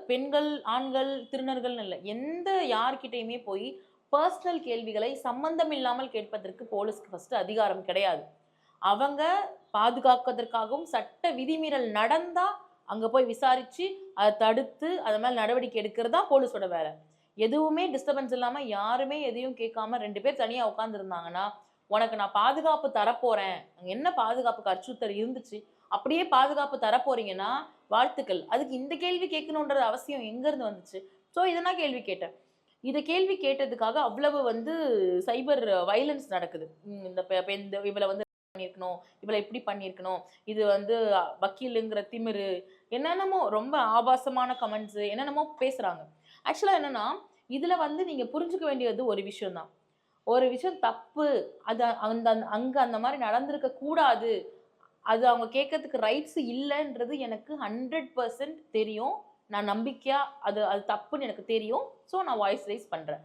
பெண்கள், ஆண்கள், திருநர்கள்னு இல்ல. எந்த யார்கிட்டயுமே போய் பர்சனல் கேள்விகளை சம்பந்தம் இல்லாமல் கேட்பதற்கு போலீஸ்க்கு ஃபர்ஸ்ட் அதிகாரம் கிடையாது. அவங்க பாதுகாப்பதற்காகவும் சட்ட விதிமீறல் நடந்தா அங்க போய் விசாரிச்சு, அத தடுத்து அது மேல நடவடிக்கை எடுக்கிறது தான் போலீஸோட வேலை. எதுவுமே டிஸ்டர்பன்ஸ் இல்லாம யாருமே எதையும் கேட்காம 2 பேர் தனியா உட்கார்ந்திருந்தாங்கன்னா, "உனக்கு நான் பாதுகாப்பு தரப்போறேன். அங்க என்ன பாதுகாப்புக்கு அச்சுறுத்தல் இருந்துச்சு. அப்படியே பாதுகாப்பு தரப்போறீங்கன்னா, வாழ்த்துக்கள்." அதுக்கு இந்த கேள்வி கேட்கணுன்ற அவசியம் எங்கருந்து வந்துச்சு? சோ இத நான் கேள்வி கேட்டேன். இத கேள்வி கேட்டதுக்காக அவ்வளவு வந்து சைபர் வயலன்ஸ் நடக்குது. இந்த இந்த இவள வந்து பண்ணியிருக்கணும், இவள இப்படி பண்ணியிருக்கணும், இது வந்து வக்கீலுங்கிற திமிரு, என்னென்னமோ ரொம்ப ஆபாசமான கமெண்ட்ஸ் என்னென்னமோ பேசுறாங்க. ஆக்சுவலா என்னன்னா, இதுல வந்து நீங்க புரிஞ்சுக்க வேண்டியது ஒரு விஷயம் தான். ஒரு விஷயம் தப்பு. அது அந்த அங்க அந்த மாரி நடந்திருக்க கூடாது. அது அவங்க கேட்கறதுக்கு ரைட்ஸ் இல்லன்றது எனக்கு 100% தெரியும். நான் நம்பிக்கையா அது அது தப்புன்னு எனக்கு தெரியும். சோ நான் வாய்ஸ் ரைஸ் பண்றேன்.